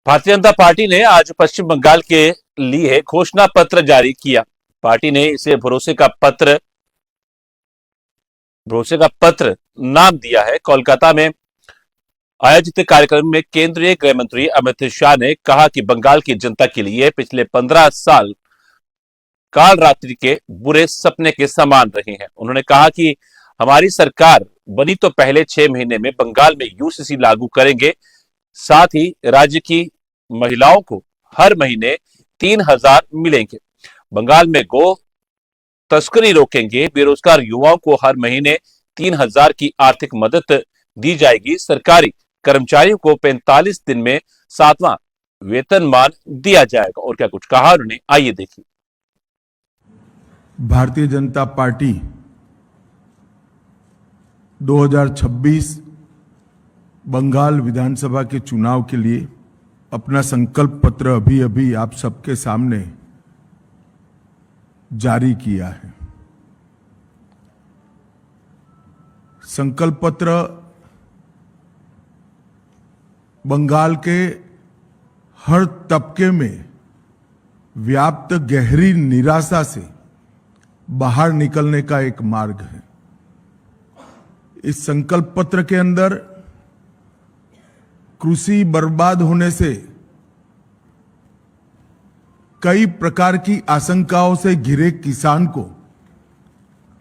Bharatiya Janata party ने आज पश्चिम बंगाल के लिए घोषणा पत्र जारी किया। पार्टी ने इसे भरोसे का पत्र नाम दिया है। कोलकाता में आयोजित कार्यक्रम में केंद्रीय गृह मंत्री अमित शाह ने कहा कि बंगाल की जनता के लिए पिछले 15 साल काल रात्रि के बुरे सपने के समान रहे हैं। उन्होंने कहा कि हमारी सरकार बनी तो पहले 6 महीने में बंगाल में यूसीसी लागू करेंगे। साथ ही राज्य की महिलाओं को हर महीने 3,000 मिलेंगे। बंगाल में गो तस्करी रोकेंगे। बेरोजगार युवाओं को हर महीने 3,000 की आर्थिक मदद दी जाएगी। सरकारी कर्मचारियों को 45 दिन में 7वां वेतनमान दिया जाएगा। और क्या कुछ कहा उन्होंने, आइए देखिए। भारतीय जनता पार्टी 2026 बंगाल विधानसभा के चुनाव के लिए अपना संकल्प पत्र अभी आप सबके सामने जारी किया है। संकल्प पत्र बंगाल के हर तबके में व्याप्त गहरी निराशा से बाहर निकलने का एक मार्ग है। इस संकल्प पत्र के अंदर कृषि बर्बाद होने से कई प्रकार की आशंकाओं से घिरे किसान को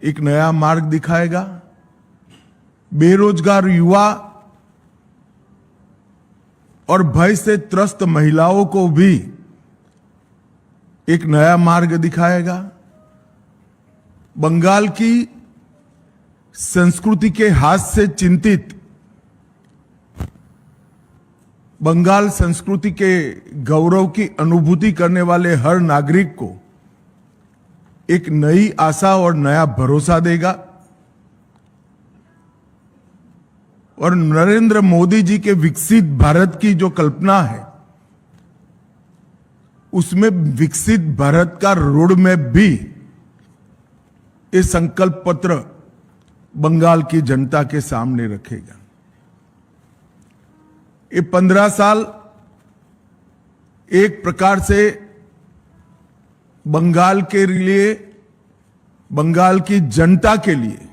एक नया मार्ग दिखाएगा। बेरोजगार युवा और भय से त्रस्त महिलाओं को भी एक नया मार्ग दिखाएगा। बंगाल की संस्कृति के हाथ से चिंतित, बंगाल संस्कृति के गौरव की अनुभूति करने वाले हर नागरिक को एक नई आशा और नया भरोसा देगा। और नरेंद्र मोदी जी के विकसित भारत की जो कल्पना है, उसमें विकसित भारत का रोड मैप भी ये संकल्प पत्र बंगाल की जनता के सामने रखेगा। ये 15 साल एक प्रकार से बंगाल के लिए, बंगाल की जनता के लिए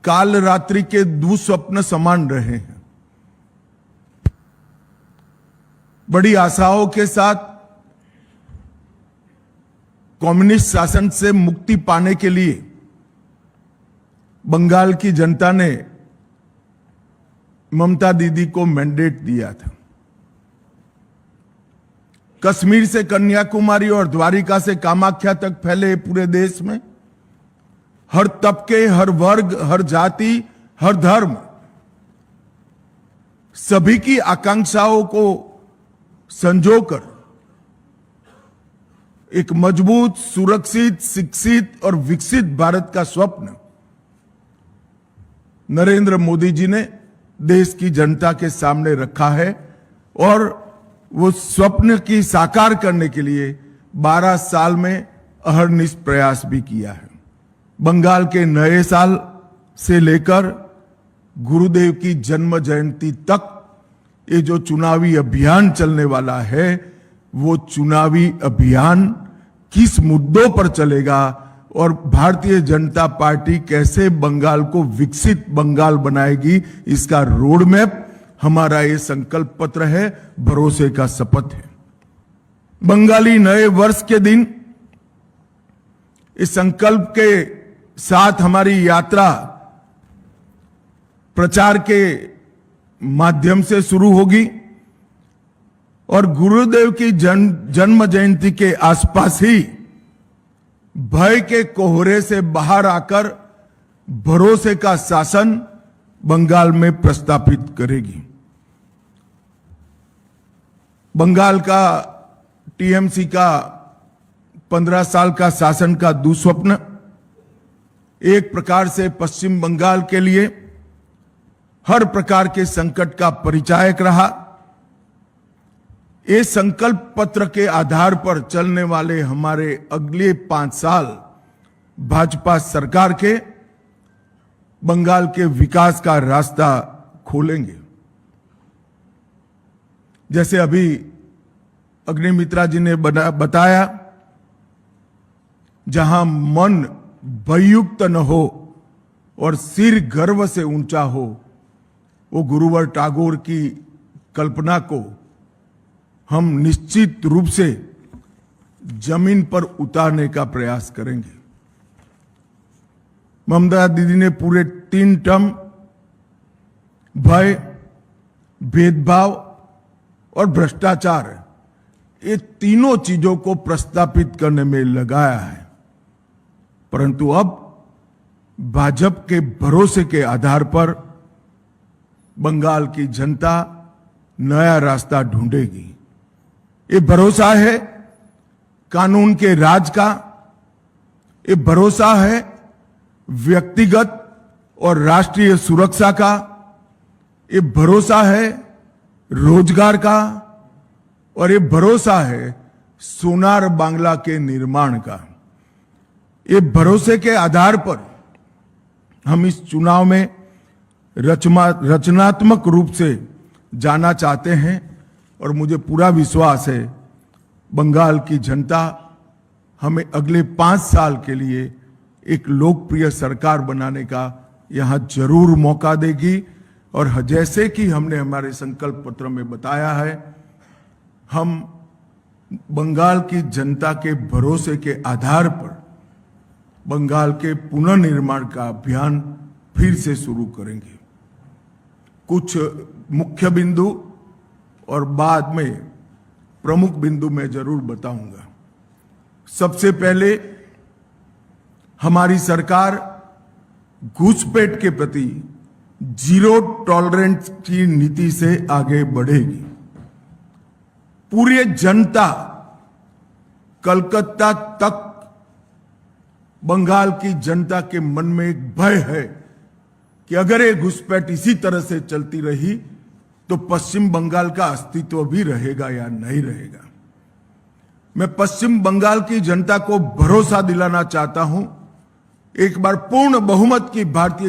काल रात्रि के दुस्वप्न समान रहे हैं। बड़ी आशाओं के साथ कम्युनिस्ट शासन से मुक्ति पाने के लिए बंगाल की जनता ने ममता दीदी को मैंडेट दिया था। कश्मीर से कन्याकुमारी और द्वारिका से कामाख्या तक फैले पूरे देश में हर तबके, हर वर्ग, हर जाति, हर धर्म, सभी की आकांक्षाओं को संजोकर एक मजबूत, सुरक्षित, शिक्षित और विकसित भारत का स्वप्न नरेंद्र मोदी जी ने देश की जनता के सामने रखा है। और वो स्वप्न की साकार करने के लिए 12 साल में अहर्निश प्रयास भी किया है। बंगाल के नए साल से लेकर गुरुदेव की जन्म जयंती तक ये जो चुनावी अभियान चलने वाला है, वो चुनावी अभियान किस मुद्दों पर चलेगा और भारतीय जनता पार्टी कैसे बंगाल को विकसित बंगाल बनाएगी, इसका रोड मैप हमारा ये संकल्प पत्र है, भरोसे का शपथ है। बंगाली नए वर्ष के दिन इस संकल्प के साथ हमारी यात्रा प्रचार के माध्यम से शुरू होगी और गुरुदेव की जन्म जयंती के आसपास ही भय के कोहरे से बाहर आकर भरोसे का शासन बंगाल में प्रस्थापित करेगी। बंगाल का टीएमसी का 15 साल का शासन का दुस्वप्न एक प्रकार से पश्चिम बंगाल के लिए हर प्रकार के संकट का परिचायक रहा। ये संकल्प पत्र के आधार पर चलने वाले हमारे अगले 5 साल भाजपा सरकार के बंगाल के विकास का रास्ता खोलेंगे। जैसे अभी अग्निमित्रा जी ने बताया, जहां मन भययुक्त न हो और सिर गर्व से ऊंचा हो, वो गुरुवर टैगोर की कल्पना को हम निश्चित रूप से जमीन पर उतारने का प्रयास करेंगे। ममता दीदी ने पूरे 3 टर्म भय, भेदभाव और भ्रष्टाचार, ये तीनों चीजों को प्रस्तापित करने में लगाया है, परंतु अब भाजपा के भरोसे के आधार पर बंगाल की जनता नया रास्ता ढूंढेगी। ये भरोसा है कानून के राज का, ये भरोसा है व्यक्तिगत और राष्ट्रीय सुरक्षा का, ये भरोसा है रोजगार का, और ये भरोसा है सोनार बांग्ला के निर्माण का। ये भरोसे के आधार पर हम इस चुनाव में रचनात्मक रूप से जाना चाहते हैं, और मुझे पूरा विश्वास है बंगाल की जनता हमें अगले 5 साल के लिए एक लोकप्रिय सरकार बनाने का यहां जरूर मौका देगी। और जैसे कि हमने हमारे संकल्प पत्र में बताया है, हम बंगाल की जनता के भरोसे के आधार पर बंगाल के पुनर्निर्माण का अभियान फिर से शुरू करेंगे। कुछ मुख्य बिंदु और बाद में प्रमुख बिंदु मैं जरूर बताऊंगा। सबसे पहले, हमारी सरकार घुसपैठ के प्रति जीरो टॉलरेंस की नीति से आगे बढ़ेगी। पूरी जनता कलकत्ता तक बंगाल की जनता के मन में एक भय है कि अगर ये घुसपैठ इसी तरह से चलती रही तो पश्चिम बंगाल का अस्तित्व भी रहेगा या नहीं रहेगा। मैं पश्चिम बंगाल की जनता को भरोसा दिलाना चाहता हूं, एक बार पूर्ण बहुमत की भारतीय